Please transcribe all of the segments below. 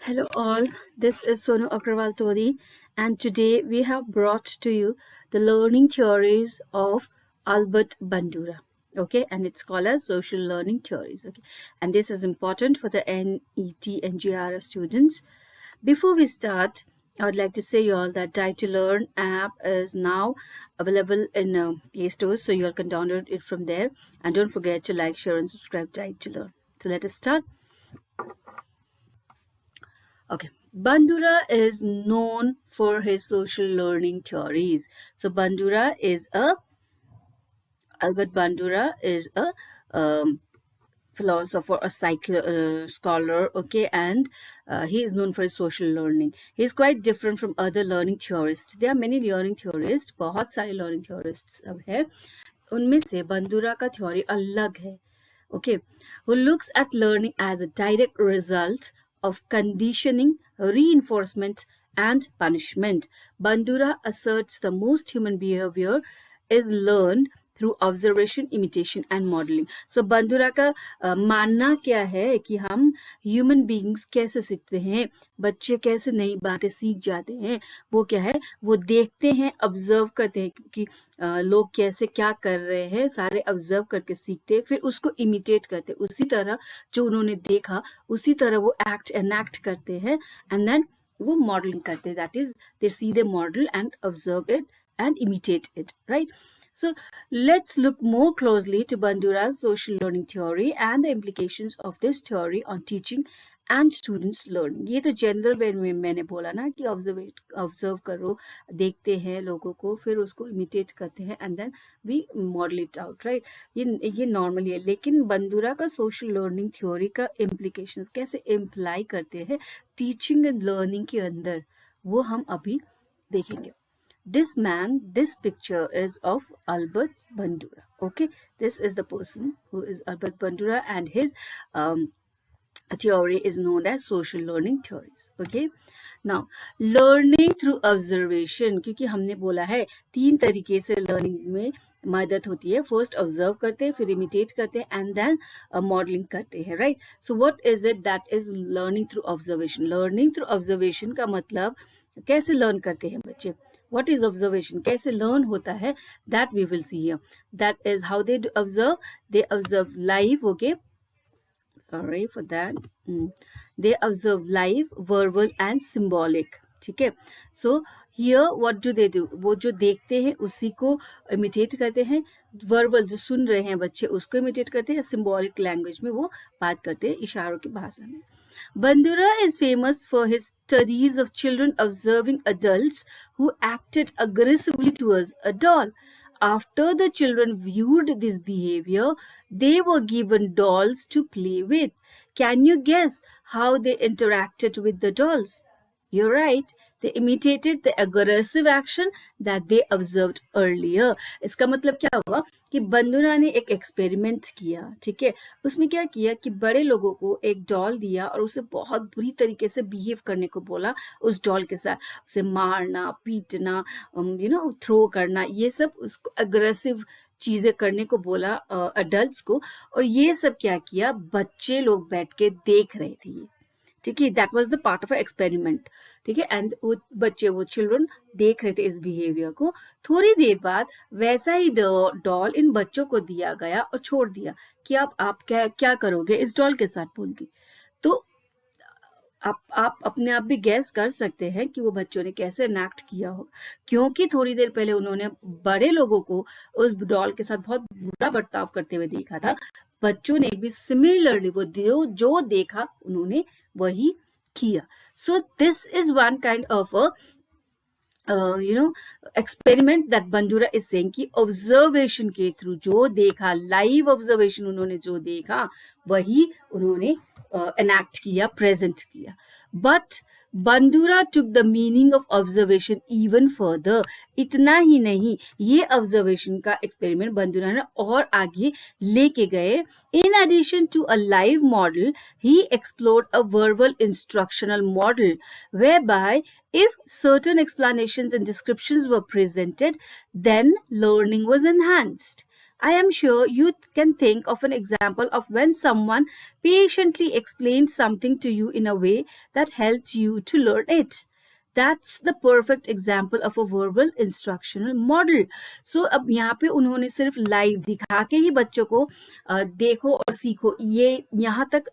Hello all, this is Sonu Agrawal Todi, and today we have brought to you the learning theories of Albert Bandura. Okay, and it's called as social learning theories. Okay, and this is important for the NET and GRF students. Before we start, I would like to say you all that Diet to Learn app is now available in Play Store, so you all can download it from there. And don't forget to like, share, and subscribe to Diet to Learn. So let us start. Okay, Bandura is known for his social learning theories. So Albert Bandura is a philosopher, a scholar, okay, and he is known for his social learning. He is quite different from other learning theorists. There are many learning theorists, बहुत सारे learning theorists अब है. उनमें से बंदूरा का theory अलग है. Okay, who looks at learning as a direct result of conditioning, reinforcement, and punishment. Bandura asserts the most human behavior is learned through observation, imitation, and modeling. So बंदूरा का मानना क्या है कि हम ह्यूमन बींग्स कैसे सीखते हैं, बच्चे कैसे नई बातें सीख जाते हैं, वो क्या है, वो देखते हैं, ऑब्जर्व करते हैं कि लोग कैसे क्या कर रहे हैं, सारे ऑब्जर्व करके सीखते हैं, फिर उसको इमिटेट करते हैं, उसी तरह जो उन्होंने देखा उसी तरह वो एनैक्ट करते हैं, एंड देन वो मॉडलिंग करते हैं. That is they see the model and observe it and imitate it, right? So let's look more closely to Bandura's social learning theory and the implications of this theory on teaching and students learning. ये तो general वे में मैंने बोला ना कि observe करो, देखते हैं लोगों को, फिर उसको इमिटेट करते हैं and then we model it out, right? ये नॉर्मली है, लेकिन बंदूरा का सोशल लर्निंग थ्योरी का इम्प्लीकेशंस कैसे इम्प्लाई करते हैं टीचिंग एंड लर्निंग के अंदर, वो हम अभी देखेंगे. This picture is of Albert Bandura. Okay, this is the person who is Albert Bandura, and his theory is known as social learning theories. Okay, now learning through observation, क्योंकि हमने बोला है 3 तरीके से learning में मदद होती है. फर्स्ट ऑब्जर्व करते हैं, फिर इमिटेट करते हैं, एंड देन मॉडलिंग करते हैं, right? So what is it that is learning through observation? Learning through observation का मतलब कैसे लर्न करते हैं बच्चे? What is observation? कैसे learn होता है? That we will see here. That is how they observe. They observe live, okay? Sorry for that. They observe live, verbal and symbolic. ठीक है? So here what do they do? वो जो देखते हैं उसी को imitate करते हैं. Verbal जो सुन रहे हैं बच्चे उसको imitate करते हैं. Symbolic language में वो बात करते हैं इशारों की भाषा में. Bandura is famous for his studies of children observing adults who acted aggressively towards a doll. After the children viewed this behavior, they were given dolls to play with. Can you guess how they interacted with the dolls? You're right. They imitated the aggressive action that they observed earlier. इसका मतलब क्या हुआ कि बंदूरा ने एक experiment किया, ठीक है? उसमें क्या किया कि बड़े लोगों को एक डॉल दिया और उसे बहुत बुरी तरीके से बिहेव करने को बोला उस डॉल के साथ, उसे मारना, पीटना, थ्रो करना, ये सब उसको अग्रेसिव चीजें करने को बोला अडल्ट्स को. और ये सब क्या किया, बच्चे लोग बैठ के देख रहे थे ये, ठीक है? That was the part of experiment, ठीक है? एंड वो चिल्ड्रन देख रहे थे इस बिहेवियर को. थोड़ी देर बाद वैसा ही डॉल इन बच्चों को दिया गया और छोड़ दिया कि आप क्या करोगे इस डॉल के साथ बोल के. तो आप अपने आप भी गैस कर सकते हैं कि वो बच्चों ने कैसे इनैक्ट किया हो, क्योंकि थोड़ी देर पहले उन्होंने बड़े लोगों को उस डॉल के साथ बहुत बुरा बर्ताव करते हुए देखा था. बच्चों ने भी सिमिलरली वो जो देखा उन्होंने वही किया. So this is one kind of experiment that Bandura is saying कि ऑब्जर्वेशन के थ्रू जो देखा, लाइव ऑब्जर्वेशन उन्होंने जो देखा वही उन्होंने enact किया, प्रेजेंट किया. But Bandura took the meaning of observation even further. इतना ही नहीं, ये ऑब्जर्वेशन का एक्सपेरिमेंट बंदूरा ने और आगे लेके गए. In addition to a live model, he explored a verbal instructional model whereby if certain explanations and descriptions were presented, then learning was enhanced. I am sure you can think of an example of when someone patiently explained something to you in a way that helped you to learn it. That's the perfect example of a verbal instructional model. So अब यहाँ पे उन्होंने सिर्फ live दिखा के ही बच्चों को देखो और सीखो ये यहाँ तक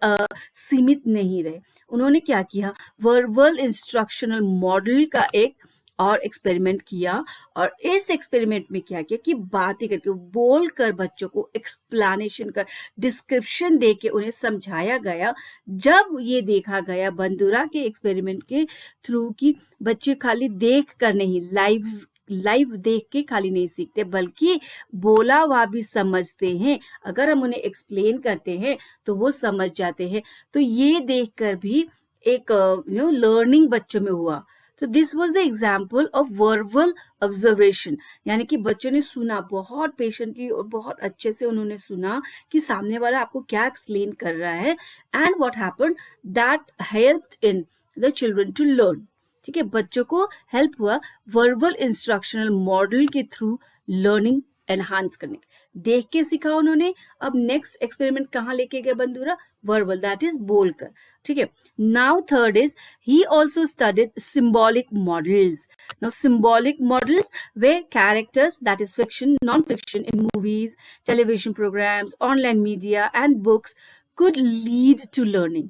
सीमित नहीं रहे. उन्होंने क्या किया, वर्बल इंस्ट्रक्शनल मॉडल का एक और एक्सपेरिमेंट किया, और इस एक्सपेरिमेंट में क्या किया कि बातें करके बोल कर बच्चों को एक्सप्लेनेशन कर डिस्क्रिप्शन दे के उन्हें समझाया गया. जब ये देखा गया बंदूरा के एक्सपेरिमेंट के थ्रू कि बच्चे खाली देख कर नहीं, लाइव देख के खाली नहीं सीखते बल्कि बोला हुआ भी समझते हैं. अगर हम उन्हें एक्सप्लेन करते हैं तो वो समझ जाते हैं. तो ये देखकर भी एक लर्निंग बच्चों में हुआ. तो this was the example of verbal observation, यानी कि बच्चों ने सुना बहुत पेशेंटली और बहुत अच्छे से उन्होंने सुना कि सामने वाला आपको क्या एक्सप्लेन कर रहा है, and what happened that helped in the children to learn. ठीक है, बच्चों को हेल्प हुआ वर्बल इंस्ट्रक्शनल मॉडल के थ्रू लर्निंग एनहांस करने. देख के सीखा उन्होंने. अब नेक्स्ट एक्सपेरिमेंट कहाँ लेके गए बंदूरा, वर्बल, दैट इज बोलकर. ठीक है, now third is he also studied symbolic models. Now symbolic models वे characters, that is fiction, non fiction in movies, television programs, online media and books could lead to learning.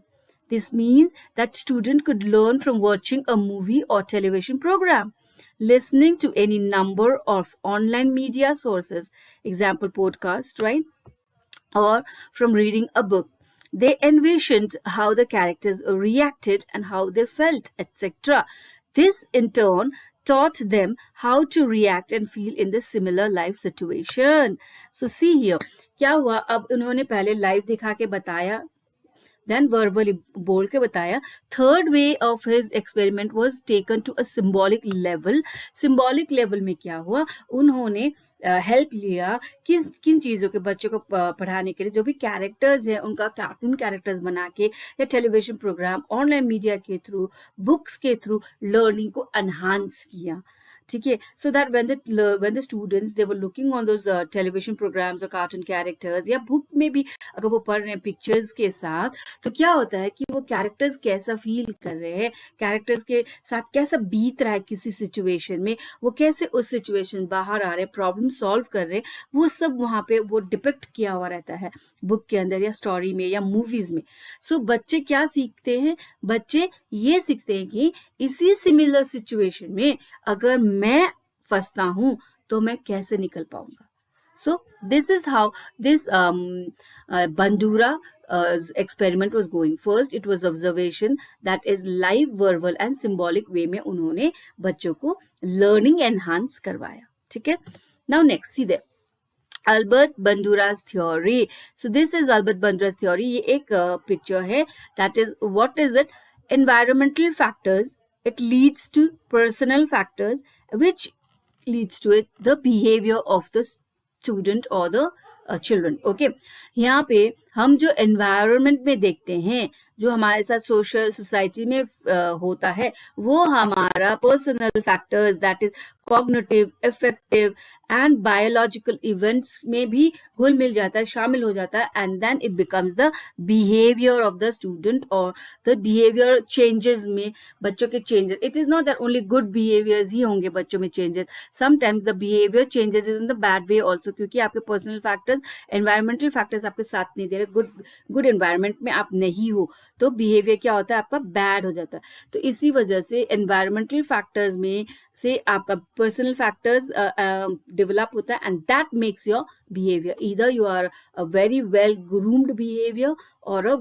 This means that student could learn from watching a movie or television program, listening to any number of online media sources, example podcast, right? Or from reading a book. They envisioned how the characters reacted and how they felt, etc. This in turn taught them how to react and feel in the similar life situation. So see here, क्या हुआ, अब उन्होंने पहले live दिखा के बताया, then verbally बोल के बताया. Third way of his experiment was taken to a symbolic level. Symbolic level में क्या हुआ, उन्होंने हेल्प लिया किन चीज़ों के बच्चों को पढ़ाने के लिए, जो भी कैरेक्टर्स हैं उनका कार्टून कैरेक्टर्स बना के, या टेलीविजन प्रोग्राम, ऑनलाइन मीडिया के थ्रू, बुक्स के थ्रू लर्निंग को एनहांस किया. ठीक है, so that when the students they were looking on those television programs or cartoon characters, या बुक में भी अगर वो पढ़ रहे हैं पिक्चर्स के साथ, तो क्या होता है कि वो कैरेक्टर्स कैसा फील कर रहे हैं, कैरेक्टर्स के साथ कैसा बीत रहा है किसी सिचुएशन में, वो कैसे उस सिचुएशन बाहर आ रहे हैं, प्रॉब्लम सॉल्व कर रहे हैं, वो सब वहाँ पे वो डिपिक्ट किया हुआ रहता है बुक के अंदर या स्टोरी में या मूवीज में. सो बच्चे क्या सीखते हैं, बच्चे ये सीखते हैं कि इसी सिमिलर सिचुएशन में अगर मैं फंसता हूं तो मैं कैसे निकल पाऊंगा. सो this is how this Bandura experiment was going. First it was observation, that is live, verbal and symbolic way में उन्होंने बच्चों को learning enhance करवाया. ठीक है, now next see there Albert Bandura's theory. So this is Albert Bandura's theory. ये एक picture है. That is, what is it? Environmental factors. It leads to personal factors, which leads to it the behavior of the student or the children. Okay, यहाँ पे हम जो environment में देखते हैं, जो हमारे साथ सोशल सोसाइटी में होता है, वो हमारा personal factors, that is cognitive, effective and biological events में भी घुल मिल जाता है, शामिल हो जाता है, and then it becomes the behaviour of the student और द बिहेवियर चेंजेस में बच्चों के changes. It is not that only good behaviours ही होंगे बच्चों में changes, sometimes the behaviour changes is in the bad way also, क्योंकि आपके पर्सनल फैक्टर्स, एनवायरमेंटल फैक्टर्स आपके साथ नहीं दे रहे, गुड एनवायरमेंट में आप नहीं हो, तो बिहेवियर क्या होता है, आपका बैड हो जाता है. तो इसी वजह से एनवायरमेंटल फैक्टर्स में से आपका पर्सनल फैक्टर्स डेवलप होता है, and that makes your behaviour. Either you are a very well groomed behaviour और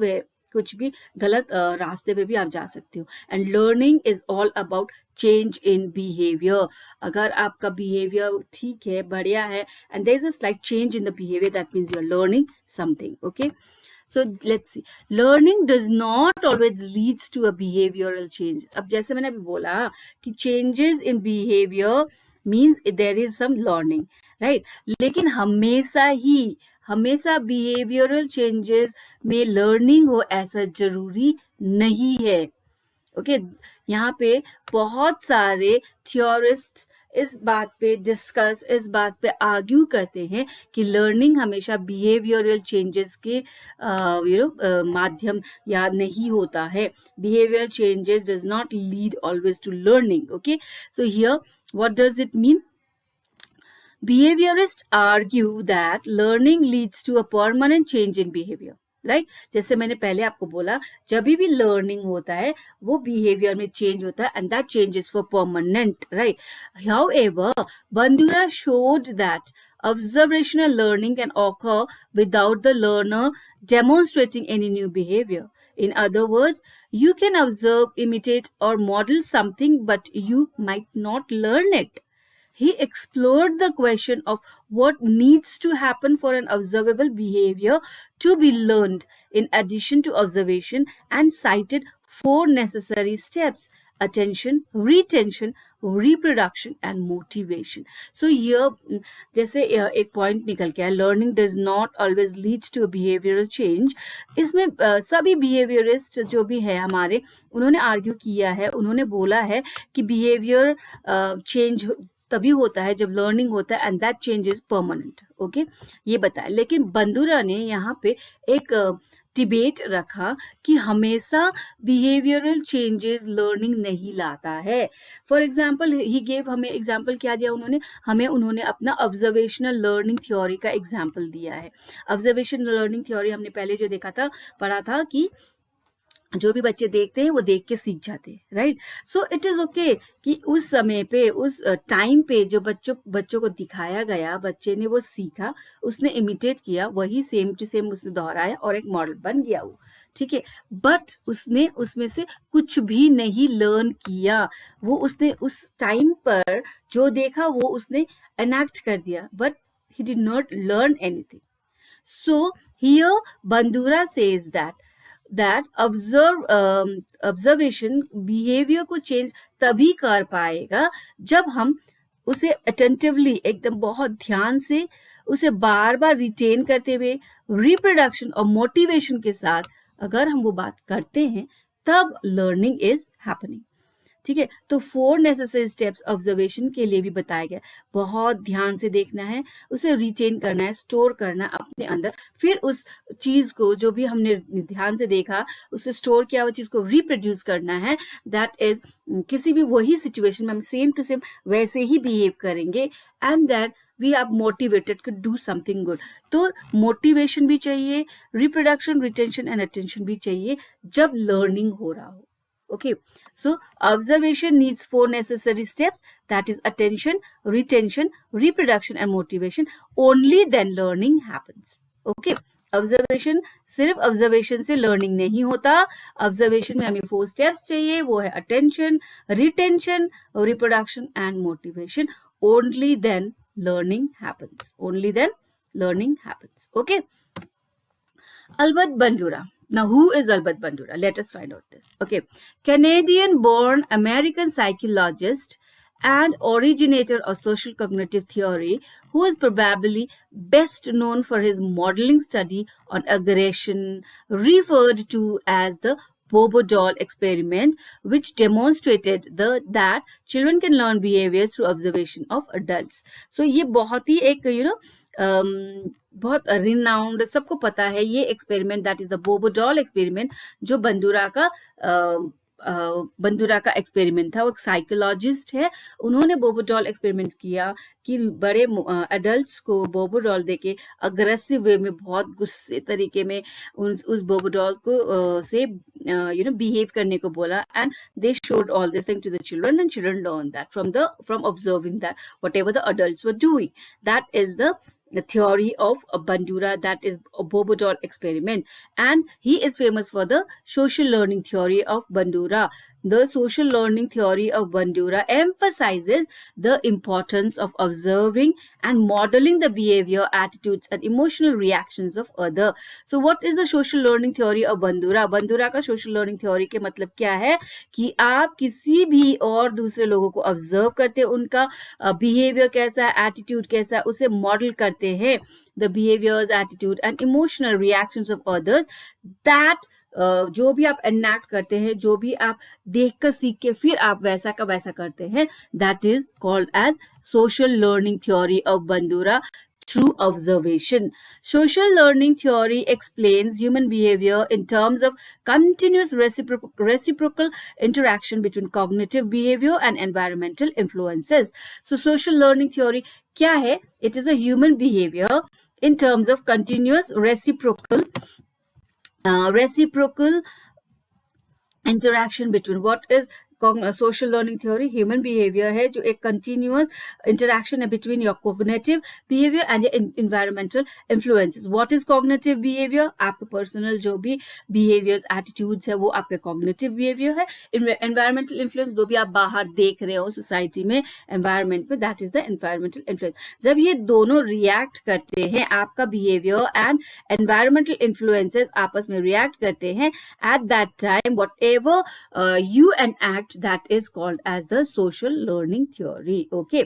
कुछ भी गलत रास्ते पे भी आप जा सकते हो. And learning is all about change in behaviour. अगर आपका बिहेवियर ठीक है, बढ़िया है, and there is a slight change in the behaviour, that means you are learning something. Okay, so let's see, learning does not always leads to a behavioral change. अब जैसे मैंने अभी बोला कि changes in behavior means there is some learning, right? लेकिन हमेशा behavioral changes में learning हो ऐसा जरूरी नहीं है. ओके, यहाँ पे बहुत सारे थियोरिस्ट्स इस बात पे डिस्कस, इस बात पे आर्ग्यू करते हैं कि लर्निंग हमेशा बिहेवियरल चेंजेस के माध्यम या नहीं होता है. Behavioural changes does not lead always to learning. Okay, so here what does it mean? Behaviorists argue that learning leads to a permanent change in behavior. Right जैसे मैंने पहले आपको बोला, जब भी लर्निंग होता है वो बिहेवियर में चेंज होता है and that change is for permanent. Right, however Bandura showed that observational learning can occur without the learner demonstrating any new behavior. In other words, you can observe, imitate or model something but you might not learn it. He explored the question of what needs to happen for an observable behavior to be learned in addition to observation and cited 4 necessary steps: attention, retention, reproduction and motivation. So here जैसे एक point निकल के आया, learning does not always leads to a behavioral change. इसमें सभी behaviorist जो भी है हमारे, उन्होंने आर्ग्यू किया है, उन्होंने बोला है कि बिहेवियर चेंज तभी होता है जब लर्निंग होता है and that change is permanent. Okay, ये बताया. लेकिन बंदुरा ने यहाँ पे एक डिबेट रखा कि हमेशा बिहेवियरल चेंजेस लर्निंग नहीं लाता है. फॉर एग्जाम्पल ही गेव, हमें एग्जाम्पल क्या दिया उन्होंने अपना ऑब्जर्वेशनल लर्निंग थ्योरी का एग्जाम्पल दिया है. ऑब्जर्वेशनल लर्निंग थ्योरी हमने पहले जो देखा था, पढ़ा था कि जो भी बच्चे देखते हैं वो देख के सीख जाते हैं. Right, so it is okay कि उस समय पे, उस टाइम पे जो बच्चों को दिखाया गया, बच्चे ने वो सीखा, उसने इमिटेट किया, वही सेम टू सेम उसने दोहराया और एक मॉडल बन गया वो. ठीक है, बट उसने उसमें से कुछ भी नहीं लर्न किया. वो उसने उस टाइम पर जो देखा वो उसने एनैक्ट कर दिया, but he did not learn anything. So here Bandura says that observation behaviour को चेंज तभी कर पाएगा जब हम उसे अटेंटिवली, एकदम बहुत ध्यान से उसे बार बार रिटेन करते हुए, रिप्रोडक्शन और मोटिवेशन के साथ अगर हम वो बात करते हैं, तब लर्निंग इज हैपनिंग. ठीक है, तो 4 नेसेसरी स्टेप्स ऑब्जर्वेशन के लिए भी बताया गया. बहुत ध्यान से देखना है, उसे रिटेन करना है, स्टोर करना है अपने अंदर, फिर उस चीज को जो भी हमने ध्यान से देखा उसे स्टोर किया, वो चीज को रिप्रोड्यूस करना है. दैट इज किसी भी वही सिचुएशन में हम सेम टू सेम वैसे ही बिहेव करेंगे and that we are motivated to do something good. तो मोटिवेशन भी चाहिए, रिप्रोडक्शन, रिटेंशन एंड अटेंशन भी चाहिए जब लर्निंग हो रहा हो. Okay, so observation needs 4 necessary steps, that is attention, retention, reproduction and motivation. Only then learning happens. Okay, observation, सिर्फ observation से learning नहीं होता. observation में हमें 4 steps चाहिए, वो है attention, retention, reproduction and motivation. Only then learning happens. Only then learning happens. Okay, Albert Bandura. Now, who is Albert Bandura? Let us find out this. Okay, Canadian-born American psychologist and originator of social cognitive theory, who is probably best known for his modeling study on aggression, referred to as the Bobo doll experiment, which demonstrated that children can learn behaviors through observation of adults. So, ये बहुत ही एक बहुत renowned, सबको पता है ये experiment, that is the बोबो doll experiment, जो बंदुरा का एक्सपेरिमेंट था. वो एक साइकोलॉजिस्ट है, उन्होंने बोबो डॉल एक्सपेरिमेंट किया कि बड़े एडल्ट्स को बोबो डॉल देके अग्रेसिव वे में, बहुत गुस्से तरीके में उस बोबो डॉल को से बिहेव करने को बोला, and they showed all this thing to the children and children learn that from observing that whatever the adults were doing. That is the theory of Bandura, that is a Bobo doll experiment, and he is famous for the social learning theory of Bandura. The social learning theory of Bandura emphasizes the importance of observing and modeling the behavior, attitudes and emotional reactions of other. So what is the social learning theory of Bandura? Bandura का social learning theory के मतलब क्या है कि आप किसी भी और दूसरे लोगों को observe करते हैं, उनका behavior कैसा है, attitude कैसा है, उसे model करते हैं. The behaviors, attitude and emotional reactions of others that जो भी आप एनैक्ट करते हैं, जो भी आप देखकर सीख के फिर आप वैसा का वैसा करते हैं, that is called as social learning theory of Bandura through observation. Social learning theory explains human behavior in terms of continuous reciprocal interaction between cognitive behavior and environmental influences. So social learning theory क्या है? It is a human behavior in terms of continuous reciprocal interaction between what is social learning theory human behaviour है, जो एक continuous interaction है between your cognitive behaviour and environmental influences. What is cognitive behaviour? आपके personal जो भी behaviours attitudes है वो आपके कॉग्निटिव बिहेवियर है. एनवायरमेंटल इन्फ्लुएंस जो भी आप बाहर देख रहे हो सोसाइटी में, एनवायरमेंट में, that is the environmental influence. जब ये दोनों रिएक्ट करते हैं, आपका बिहेवियर एंड एनवायरमेंटल इन्फ्लुएंसेस आपस में रिएक्ट करते हैं, at that time whatever you enact, that is called as the social learning theory. Okay,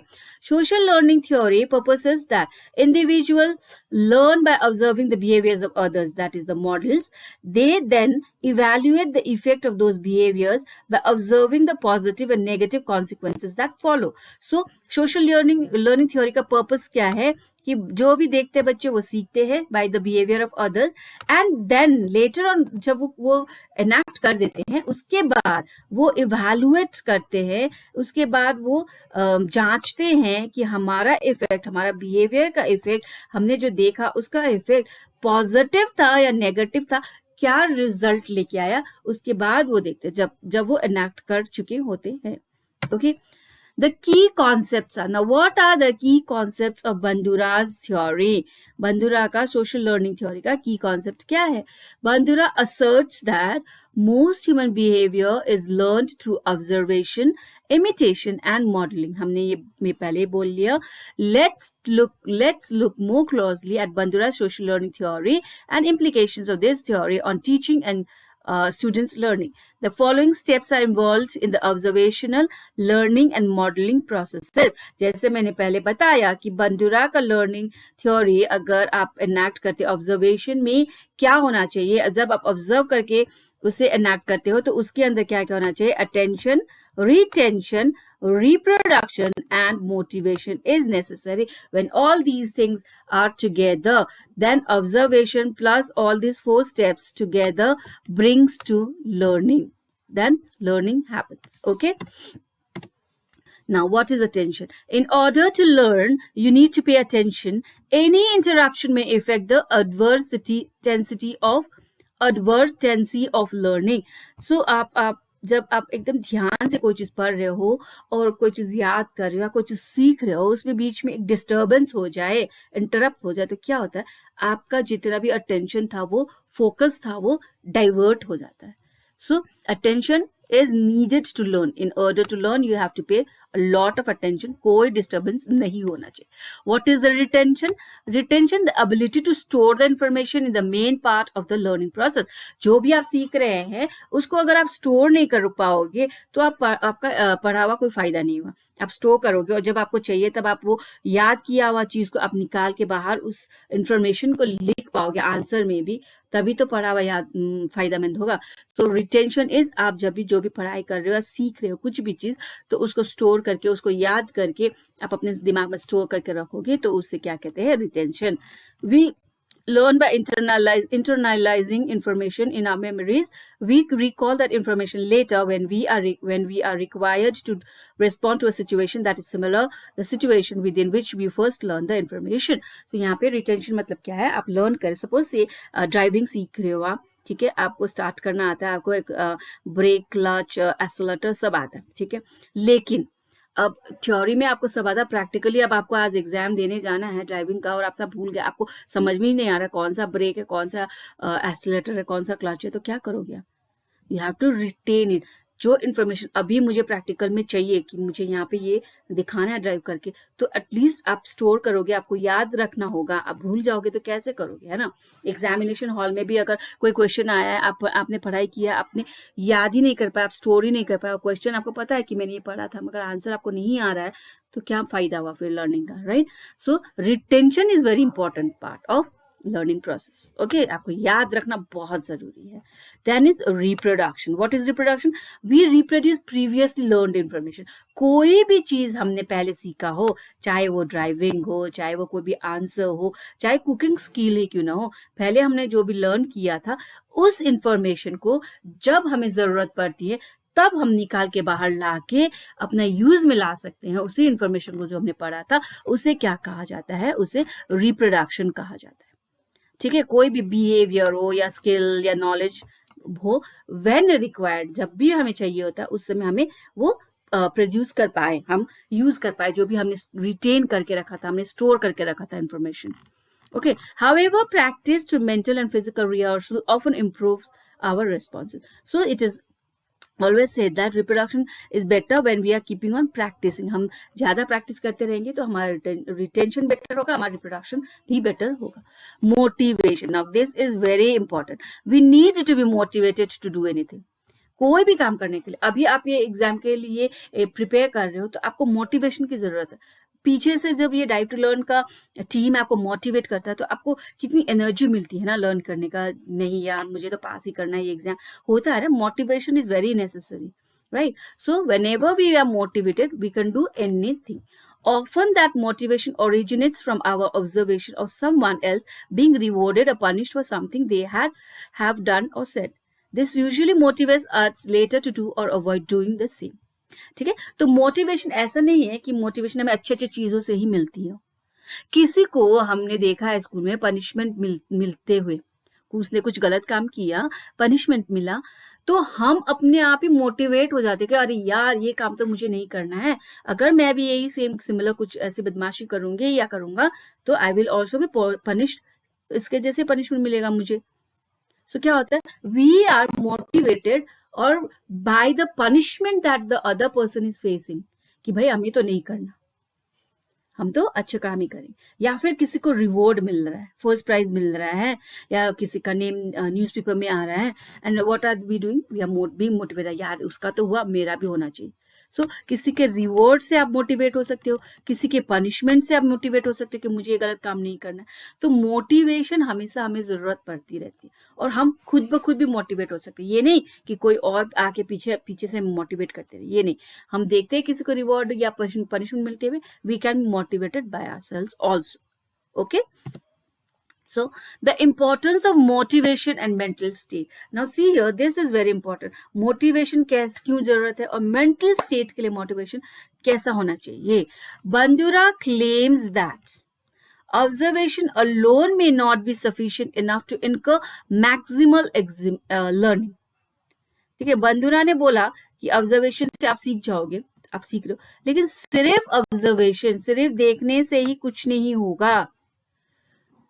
social learning theory purposes that individuals learn by observing the behaviors of others, that is the models. They then evaluate the effect of those behaviors by observing the positive and negative consequences that follow. So social learning theory का purpose क्या है कि जो भी देखते हैं बच्चे वो सीखते हैं by the behaviour of others, and then later on जब वो एनैक्ट कर देते हैं, उसके बाद वो इवैल्यूएट करते हैं, उसके बाद वो जांचते हैं कि हमारा इफेक्ट, हमारा बिहेवियर का इफेक्ट, हमने जो देखा उसका इफेक्ट पॉजिटिव था या नेगेटिव था, क्या रिजल्ट लेके आया, उसके बाद वो देखते हैं जब वो एनैक्ट कर चुके होते हैं. Okay, the key concepts are, now what are the key concepts of Bandura's theory? Bandura का social learning theory का key concept क्या है? Bandura asserts that most human behavior is learned through observation, imitation and modeling. हमने ये मैं पहले बोल लिया. Let's look more closely at Bandura's social learning theory and implications of this theory on teaching and students learning. The following steps are involved in the observational learning and modeling processes. जैसे मैंने पहले बताया कि बंदुरा का learning theory अगर आप enact करते observation में क्या होना चाहिए, जब आप ऑब्जर्व करके उसे एनैक्ट करते हो तो उसके अंदर क्या क्या होना चाहिए, attention, retention, reproduction and motivation is necessary. When all these things are together, then observation plus all these 4 steps together brings to learning. Then learning happens. Okay. Now, what is attention? In order to learn, you need to pay attention. Any interruption may affect the advertency of learning. So, जब आप एकदम ध्यान से कोई चीज पढ़ रहे हो और कोई चीज याद कर रहे हो, कोई चीज सीख रहे हो, उसमें बीच में एक डिस्टर्बेंस हो जाए, इंटरप्ट हो जाए, तो क्या होता है, आपका जितना भी अटेंशन था, वो फोकस था, वो डाइवर्ट हो जाता है. सो attention is needed to learn. In order to learn, you have to pay a lot of attention. कोई disturbance नहीं होना चाहिए. What is the retention? Retention, the ability to store the information in the main part of the learning process. जो भी आप सीख रहे हैं उसको अगर आप स्टोर नहीं कर पाओगे तो आपका पढ़ा हुआ कोई फायदा नहीं हुआ. आप स्टोर करोगे और जब आपको चाहिए तब आप वो याद किया हुआ चीज को आप निकाल के बाहर उस इंफॉर्मेशन को लिख पाओगे आंसर में भी, तभी तो पढ़ा हुआ याद फायदामंद होगा. सो रिटेंशन इज, आप जब भी जो भी पढ़ाई कर रहे हो, सीख रहे हो कुछ भी चीज, तो उसको स्टोर करके, उसको याद करके आप अपने दिमाग में स्टोर करके रखोगे, तो उससे क्या कहते हैं, retention. We learn by internalizing information in our memories. We recall that information later when we are required to respond to a situation that is similar the situation within which we first learn the information. So यहाँ पे retention मतलब क्या है, आप learn करें. Suppose से driving सीख रहे हो आप, ठीक है, आपको स्टार्ट करना आता है, आपको एक ब्रेक, क्लच, एक्सेलेरेटर सब आता है, ठीक है, लेकिन अब थ्योरी में आपको सब आता, प्रैक्टिकली अब आपको आज एग्जाम देने जाना है ड्राइविंग का और आप सब भूल गए, आपको समझ में ही नहीं आ रहा कौन सा ब्रेक है, कौन सा एक्सीलरेटर है, कौन सा क्लच है, तो क्या करोगे आप? You have to retain it. जो इन्फॉर्मेशन अभी मुझे प्रैक्टिकल में चाहिए कि मुझे यहाँ पे ये दिखाना है ड्राइव करके, तो एटलीस्ट आप स्टोर करोगे, आपको याद रखना होगा. आप भूल जाओगे तो कैसे करोगे, है ना. एग्जामिनेशन हॉल में भी अगर कोई क्वेश्चन आया है, आपने पढ़ाई किया, आपने याद ही नहीं कर पाया, आप स्टोर ही नहीं कर पाया, क्वेश्चन आपको पता है कि मैंने ये पढ़ा था मगर आंसर आपको नहीं आ रहा है, तो क्या फायदा हुआ फिर लर्निंग का, right. So retention is very important part of learning process. Okay, आपको याद रखना बहुत जरूरी है। Then is reproduction. What is reproduction? We reproduce previously learned information. कोई भी चीज हमने पहले सीखा हो, चाहे वो ड्राइविंग हो, चाहे वो कोई भी आंसर हो, चाहे कुकिंग स्किल ही क्यों ना हो, पहले हमने जो भी लर्न किया था उस इंफॉर्मेशन को जब हमें जरूरत पड़ती है तब हम निकाल के बाहर ला के अपना यूज में ला सकते हैं। उसी इंफॉर्मेशन को जो हमने पढ़ा था उसे क्या कहा जाता है? उसे रिप्रोडक्शन कहा जाता है। ठीक है, कोई भी बिहेवियर हो या स्किल या नॉलेज हो, व्हेन रिक्वायर्ड, जब भी हमें चाहिए होता है उस समय हमें वो प्रोड्यूस कर पाए, हम यूज कर पाए जो भी हमने रिटेन करके रखा था, हमने स्टोर करके रखा था information. Okay. However, practice to mental and physical rehearsal often improves our responses. So it is always said that reproduction is better when we are keeping on practicing. हम ज्यादा प्रैक्टिस करते रहेंगे तो हमारा रिटेंशन बेटर होगा, हमारा reproduction भी better होगा। Motivation, now this is very important. We need to be motivated to do anything. कोई भी काम करने के लिए, अभी आप ये एग्जाम के लिए प्रिपेयर कर रहे हो तो आपको मोटिवेशन की जरूरत है। पीछे से जब ये डाइव टू लर्न का टीम आपको मोटिवेट करता है तो आपको कितनी एनर्जी मिलती है ना लर्न करने का। नहीं यार, मुझे तो पास ही करना है ये एग्जाम, होता है ना। Motivation is very necessary, right? So whenever we are motivated, we can do anything. Often that motivation originates from our observation of someone else being rewarded or punished for something they have done or said. This usually motivates us later to do or avoid doing the same. ठीक है, तो motivation ऐसा नहीं है कि motivation हमें अच्छे अच्छे चीजों से ही मिलती है। किसी को हमने देखा है स्कूल में पनिशमेंट मिलते हुए, उसने कुछ गलत काम किया, पनिशमेंट मिला, तो हम अपने आप ही मोटिवेट हो जाते कि अरे यार ये काम तो मुझे नहीं करना है, अगर मैं भी यही सेम सिमिलर कुछ ऐसी बदमाशी करूंगी या करूंगा तो I will also be punished, इसके जैसे पनिशमेंट मिलेगा मुझे। सो क्या होता है? वी आर मोटिवेटेड और by the punishment that the other person is facing, कि भाई हमें तो नहीं करना, हम तो अच्छे काम ही करें। या फिर किसी को रिवॉर्ड मिल रहा है, फर्स्ट प्राइज मिल रहा है, या किसी का नेम न्यूज़पेपर में आ रहा है, and what are we doing? We are being motivated, यार उसका तो हुआ, मेरा भी होना चाहिए। सो किसी के रिवॉर्ड से आप मोटिवेट हो सकते हो, किसी के पनिशमेंट से आप मोटिवेट हो सकते हो कि मुझे ये गलत काम नहीं करना। तो मोटिवेशन हमेशा हमें जरूरत पड़ती रहती है, और हम खुद ब खुद भी मोटिवेट हो सकते हैं। ये नहीं कि कोई और आके पीछे पीछे से मोटिवेट करते रहे, ये नहीं। हम देखते हैं किसी को रिवॉर्ड या पनिशमेंट मिलते हुए, we can motivated by ourselves also. Okay, so the importance of motivation and mental state. Now see here, this is very important. Motivation क्यों जरूरत है और mental state के लिए motivation कैसा होना चाहिए? Bandura claims that observation alone may not be sufficient enough to incur maximal learning. ठीक है, बंदूरा ने बोला कि ऑब्जर्वेशन से आप सीख जाओगे, आप सीख रहे हो, लेकिन सिर्फ ऑब्जर्वेशन, सिर्फ देखने से ही कुछ नहीं होगा।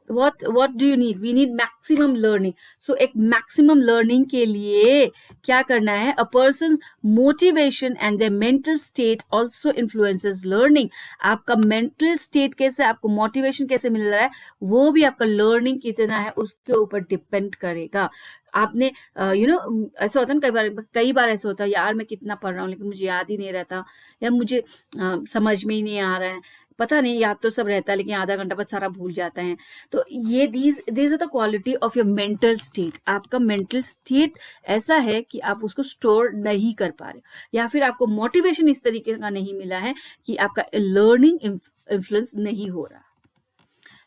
what do you need? We need maximum learning. So एक maximum learning के लिए क्या करना है? A person's motivation and their mental state also influences learning. आपका mental state कैसे, आपको motivation कैसे मिल रहा है, वो भी आपका learning कितना है उसके ऊपर depend करेगा। आपने ऐसा होता है ना, कई बार ऐसा होता है, यार मैं कितना पढ़ रहा हूँ लेकिन मुझे याद ही नहीं रहता, या मुझे समझ में ही नहीं आ रहा है, पता नहीं, याद तो सब रहता है लेकिन आधा घंटा बाद सारा भूल जाता है। तो ये these are the quality of your mental state. आपका मेंटल स्टेट ऐसा है कि आप उसको स्टोर नहीं कर पा रहे, या फिर आपको मोटिवेशन इस तरीके का नहीं मिला है कि आपका लर्निंग इन्फ्लुएंस नहीं हो रहा।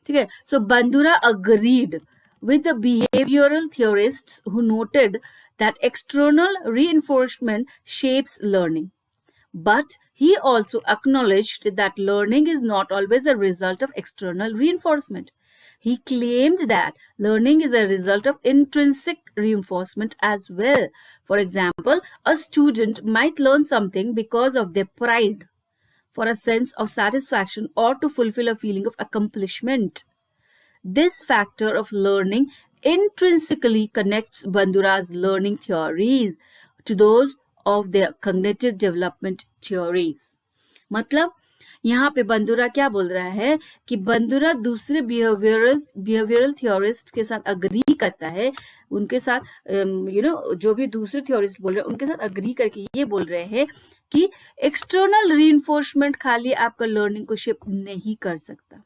ठीक है, सो बंदूरा agreed with the behavioral theorists who noted that external reinforcement shapes learning. But he also acknowledged that learning is not always a result of external reinforcement. He claimed that learning is a result of intrinsic reinforcement as well. For example, a student might learn something because of their pride, for a sense of satisfaction, or to fulfill a feeling of accomplishment. This factor of learning intrinsically connects Bandura's learning theories to those of their cognitive development theories. मतलब यहाँ पे बंदूरा क्या बोल रहा है कि बंदूरा दूसरे behavioural theorist के साथ अग्री करता है, उनके साथ जो भी दूसरे थियोरिस्ट बोल रहे हैं उनके साथ अग्री करके ये बोल रहे हैं कि एक्सटर्नल रीइंफोर्समेंट खाली आपका लर्निंग को शेप नहीं कर सकता।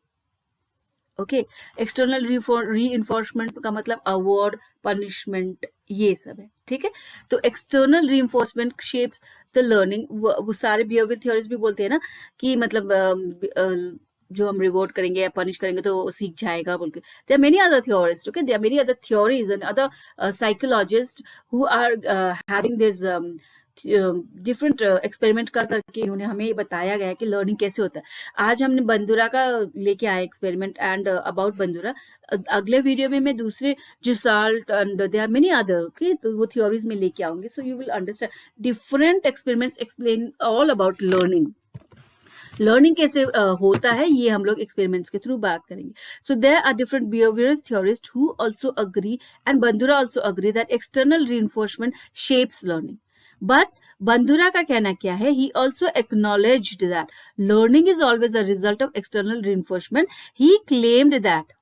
ओके। एक्सटर्नल री इन्फोर्समेंट का मतलब अवार्ड, पनिशमेंट, ये सब है, ठीक है। तो एक्सटर्नल री इन्फोर्समेंट शेप्स द लर्निंग, वो सारे बिहेवियर थ्योरीज भी बोलते हैं ना कि मतलब जो हम रिवॉर्ड करेंगे या पनिश करेंगे तो वो सीख जाएगा बोल के। There are many other theorist, okay, there are many other theories and other psychologist who are having this different experiment कर करके इन्होंने हमें ये बताया गया है कि लर्निंग कैसे होता है। आज हमने बंदूरा का लेके आए एक्सपेरिमेंट एंड अबाउट बंदूरा। अगले वीडियो में मैं दूसरे जिसाल्ट and there are many other, okay, तो वो थ्योरीज में लेके आऊंगी, so you will understand different experiments explain all about learning. Learning कैसे होता है ये हम लोग एक्सपेरिमेंट्स के थ्रू बात करेंगे। So there are different behavioural theorist who also agree and Bandura also agree that external reinforcement shapes learning. But Bandura का कहना क्या है? He also acknowledged that learning is always a result of external reinforcement. He claimed that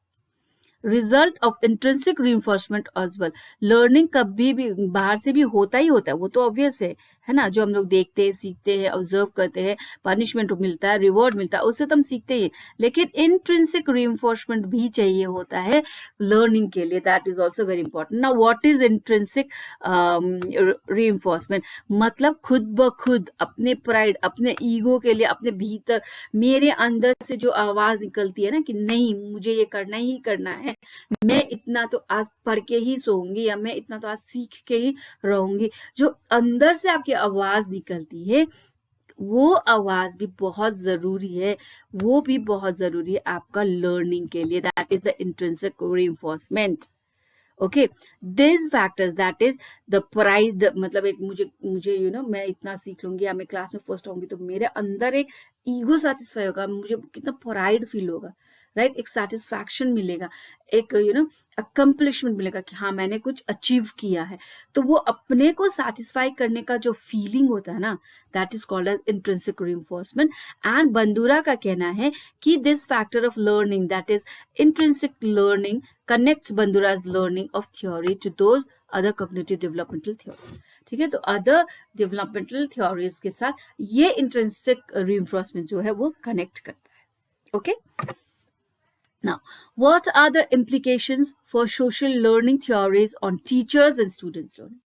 result of intrinsic reinforcement as well. Learning कभी भी बाहर से भी होता ही होता है, वो तो ऑब्वियस है ना, जो हम लोग देखते हैं, सीखते हैं, ऑब्जर्व करते हैं, पनिशमेंट मिलता है, रिवॉर्ड मिलता है, उससे तो हम सीखते ही हैं। लेकिन इंट्रिंसिक रीइंफोर्समेंट भी चाहिए होता है लर्निंग के लिए, that is also very important. Now what is intrinsic reinforcement? मतलब खुद ब खुद अपने प्राइड, अपने ईगो के लिए, अपने भीतर, मेरे अंदर से जो आवाज निकलती है ना कि नहीं मुझे ये करना ही करना है, मैं इतना तो आज पढ़ के ही सोऊंगी या मैं इतना तो आज सीख के ही रहूंगी, जो अंदर से आपकी आवाज निकलती है, वो आवाज भी बहुत जरूरी है, वो भी बहुत जरूरी है आपका लर्निंग के लिए। That is the intrinsic reinforcement. Okay, this factors, that is the pride, मतलब एक मुझे यू नो मैं इतना सीख लूंगी या मैं क्लास में फर्स्ट होंगी तो मेरे अंदर एक ईगो सेटिस्फाई होगा, मुझे कितना प्राइड फील होगा, राइट, एक सेटिस्फैक्शन मिलेगा, एक यू नो अकम्पलिशमेंट मिलेगा कि हाँ मैंने कुछ अचीव किया है। तो वो अपने को सेटिस्फाई करने का जो फीलिंग होता है ना, that is called as intrinsic reinforcement. And Bandura का कहना है कि this factor of learning, that is intrinsic learning, connects Bandura's learning of theory to those other cognitive developmental theories. ठीक है, तो other developmental theories के साथ ये intrinsic reinforcement जो है वो connect करता है। Okay? Now, what are the implications for social learning theories on teachers and students learning?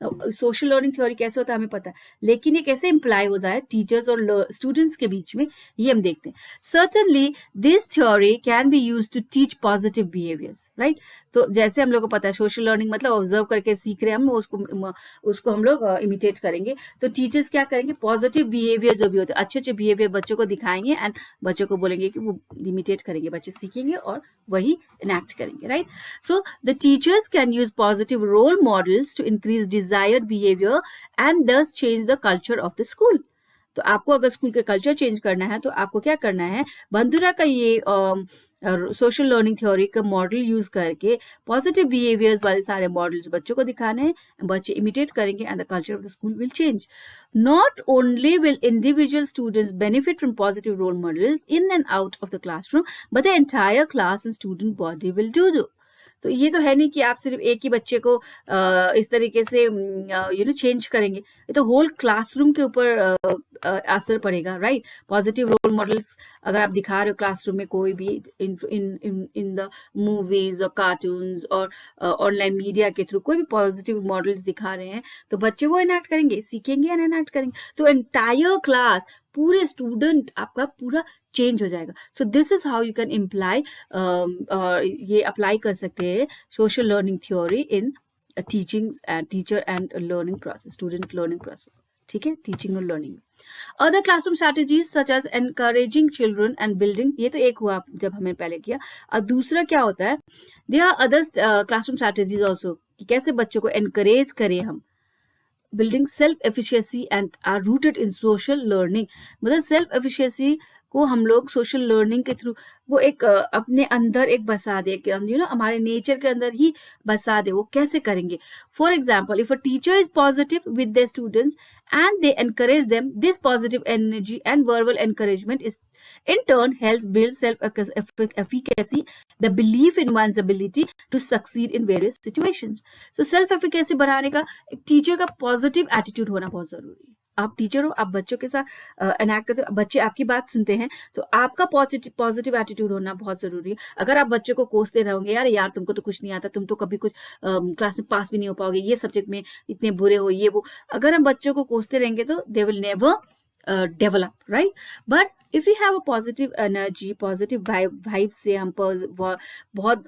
Social learning theory कैसे होता है हमें पता है, लेकिन ये कैसे इम्प्लाई होता है टीचर्स और स्टूडेंट्स के बीच में, ये हम देखते हैं। Certainly this theory can be use to teach positive behaviours, right. तो जैसे हम लोग को पता है सोशल लर्निंग मतलब ऑब्जर्व करके सीख रहे हैं हम, उसको हम लोग इमिटेट करेंगे। तो टीचर्स क्या करेंगे, पॉजिटिव बिहेवियर जो भी होते हैं, अच्छे अच्छे बिहेवियर बच्चों को दिखाएंगे एंड बच्चों को बोलेंगे कि वो इमिटेट करेंगे, बच्चे सीखेंगे और वही इनैक्ट करेंगे, right. So the teachers can use positive role models to increase desired behavior and thus change the culture of the school. तो आपको अगर स्कूल के कल्चर चेंज करना है तो आपको क्या करना है, बंदूरा का ये सोशल लर्निंग थ्योरी का मॉडल यूज करके पॉजिटिव बिहेवियर्स वाले सारे मॉडल्स बच्चों को दिखाने हैं, बच्चे इमिटेट करेंगे and the culture of the school will change. Not only will individual students benefit from positive role models in and out of the classroom, but the entire class and student body will do. तो ये तो है नहीं कि आप सिर्फ एक ही बच्चे को इस तरीके से चेंज करेगे, ये तो होल क्लासरूम के ऊपर असर पड़ेगा, राइट। पॉजिटिव रोल मॉडल्स अगर आप दिखा रहे हो क्लासरूम में कोई भी इन द मूवीज और कार्टून्स और ऑनलाइन मीडिया के थ्रू कोई भी पॉजिटिव मॉडल्स दिखा रहे हैं तो बच्चे वो इनैक्ट करेंगे, सीखेंगे एंड इनैक्ट करेंगे, तो एंटायर क्लास, पूरे स्टूडेंट आपका पूरा चेंज हो जाएगा। So this is how you can imply, ये अप्लाई कर सकते हैं social learning theory in teaching and teacher and learning process, student learning process, ठीक है, टीचिंग और लर्निंग। Other classroom strategies such as encouraging children and building, ये तो एक हुआ जब हमने पहले किया। और दूसरा क्या होता है, there are other classroom strategies also कि कैसे बच्चों को एनकरेज करें हम। Building self efficiency and are rooted in social learning, मतलब सेल्फ एफिशिएंसी को हम लोग सोशल लर्निंग के थ्रू वो एक अपने अंदर एक बसा दे, हमारे नेचर के अंदर ही बसा दे। वो कैसे करेंगे, for example if a teacher is positive with their students and they encourage them, this positive energy and verbal encouragement is in turn helps build self-efficacy, the belief in one's ability to succeed in various situations. So self-efficacy बनाने का एक teacher का positive attitude होना बहुत जरूरी है, आप teacher हो, आप बच्चों के साथ एनैक्ट करते हो, बच्चे आपकी बात सुनते हैं, तो आपका पॉजिटिव एटीट्यूड होना बहुत जरूरी है। अगर आप बच्चे को कोसते रहोगे, यार यार तुमको तो कुछ नहीं आता, तुम तो कभी कुछ क्लास में पास भी नहीं हो पाओगे, ये सब्जेक्ट में इतने बुरे हो, ये वो, अगर हम बच्चों को कोसते रहेंगे तो they will never develop, right? But if we have a positive energy, positive vibe से हम बहुत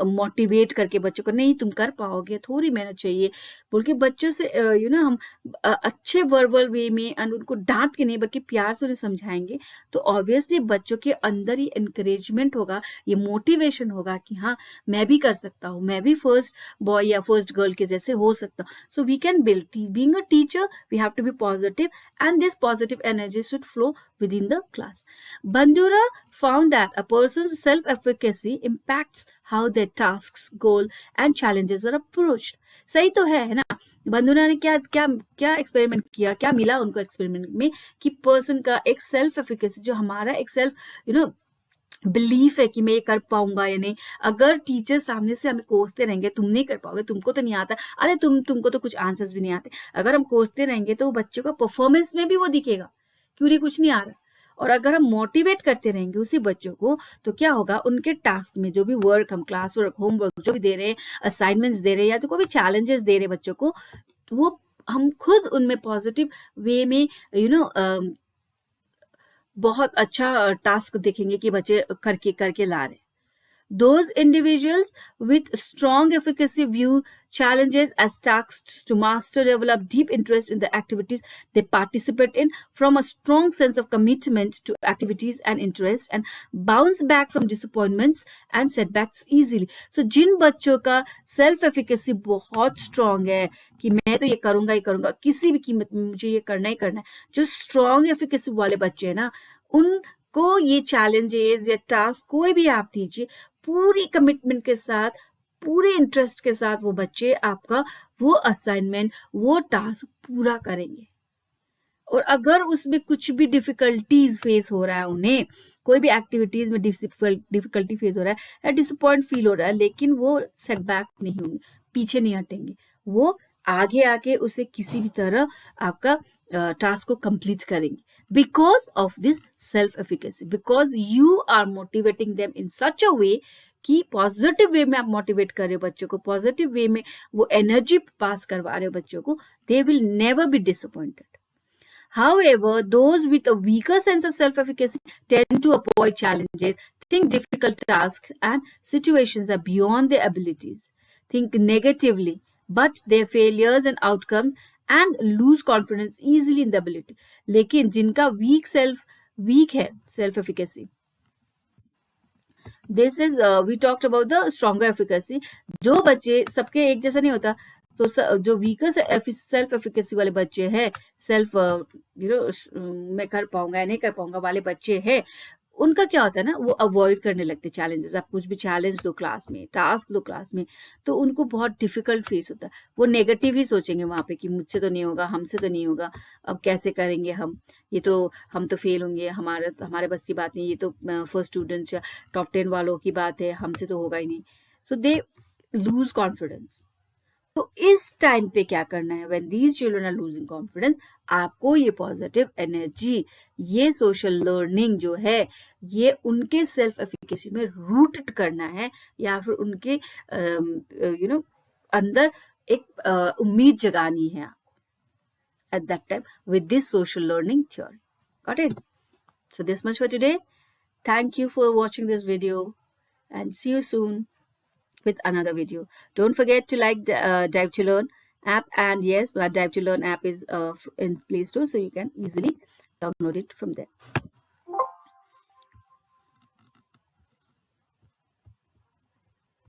मोटिवेट करके बच्चों को, नहीं तुम कर पाओगे, थोड़ी मेहनत चाहिए बोल के बच्चों से हम अच्छे वर्बल वे में एंड उनको डांट के नहीं बल्कि प्यार से उन्हें समझाएंगे, तो ऑब्वियसली बच्चों के अंदर ही इंकरेजमेंट होगा, ये मोटिवेशन होगा कि हाँ मैं भी कर सकता हूँ, मैं भी फर्स्ट बॉय या फर्स्ट गर्ल के जैसे हो सकता हूँ. So we can build, being a teacher we have to be positive and this positive energy should flow within the class. Bandura found that a person's self-efficacy impacts how their tasks, goal and challenges are approached. सही तो है ना? बंदूरा ने क्या क्या क्या experiment किया, क्या मिला उनको एक्सपेरिमेंट में कि पर्सन का एक सेल्फ एफिकेसी, जो हमारा एक सेल्फ बिलीफ है कि मैं ये कर पाऊंगा या नहीं, अगर टीचर सामने से हमें कोसते रहेंगे, तुम नहीं कर पाओगे, तुमको तो नहीं आता, अरे तुमको तो कुछ आंसर्स भी नहीं आते, अगर हम कोसते रहेंगे तो बच्चों का परफॉर्मेंस में भी वो दिखेगा कि उन्हें कुछ नहीं आ रहा. और अगर हम मोटिवेट करते रहेंगे उसी बच्चों को, तो क्या होगा, उनके टास्क में जो भी वर्क, हम क्लास वर्क, होमवर्क जो भी दे रहे हैं, असाइनमेंट्स दे रहे हैं या तो कोई भी चैलेंजेस दे रहे हैं बच्चों को, तो वो हम खुद उनमें पॉजिटिव वे में बहुत अच्छा टास्क देखेंगे कि बच्चे करके ला रहे. Those individuals with strong efficacy view challenges as tasks to master, develop deep interest in the activities they participate in from a strong sense of commitment to activities and interest, and bounce back from disappointments and setbacks easily. So जिन बच्चों का self efficacy बहुत strong है कि मैं तो ये करूंगा किसी भी कीमत में मुझे ये करना ही करना है, जो स्ट्रांग एफिकेसी वाले बच्चे हैं ना, उनको ये चैलेंजेस या टास्क कोई भी आप दीजिए, पूरी कमिटमेंट के साथ, पूरे इंटरेस्ट के साथ वो बच्चे आपका वो असाइनमेंट, वो टास्क पूरा करेंगे. और अगर उसमें कुछ भी डिफिकल्टीज फेस हो रहा है, उन्हें कोई भी एक्टिविटीज में डिफिकल्टी फेस हो रहा है या डिसअपॉइंट फील हो रहा है, लेकिन वो सेटबैक नहीं होंगे, पीछे नहीं हटेंगे, वो आगे आके उसे किसी भी तरह आपका टास्क को कंप्लीट करेंगे, because of this self efficacy, because you are motivating them in such a way कि पॉजिटिव वे में आप मोटिवेट कर रहे हो बच्चों को, पॉजिटिव वे में वो एनर्जी पास करवा रहे हो बच्चों को, they will never be disappointed. However, those with a weaker sense of self-efficacy tend to avoid challenges, think difficult tasks and situations are beyond their abilities, think negatively but their failures and outcomes, and lose confidence easily in the ability. लेकिन जिनका weak है self efficacy, this is we talked about the stronger efficacy. जो बच्चे, सबके एक जैसा नहीं होता, तो जो वीकर सेल्फ एफिकेसी वाले बच्चे हैं, सेल्फ मैं कर पाऊंगा या नहीं कर पाऊंगा वाले बच्चे हैं, उनका क्या होता है ना, वो अवॉइड करने लगते चैलेंजेस. आप कुछ भी चैलेंज दो क्लास में, टास्क दो क्लास में, तो उनको बहुत डिफिकल्ट फेस होता है, वो नेगेटिव ही सोचेंगे वहां पे कि मुझसे तो नहीं होगा, हमसे तो नहीं होगा, अब कैसे करेंगे हम, ये तो हम तो फेल होंगे, हमारे बस की बात नहीं, ये तो फर्स्ट स्टूडेंट्स या टॉप 10 वालों की बात है, हमसे तो होगा ही नहीं. So they lose confidence. तो इस टाइम पे क्या करना है, when these children are losing confidence, आपको ये पॉजिटिव एनर्जी, ये सोशल लर्निंग जो है, ये उनके सेल्फ एफिकेसी में रूटेड करना है, या फिर उनके अंदर एक उम्मीद जगानी है आपको at that time with this social learning theory. Got it? So this much for today. Thank you for watching this video and see you soon with another video. Don't forget to like the Dive to Learn app, and yes, our Dive to Learn app is in Play Store, so you can easily download it from there.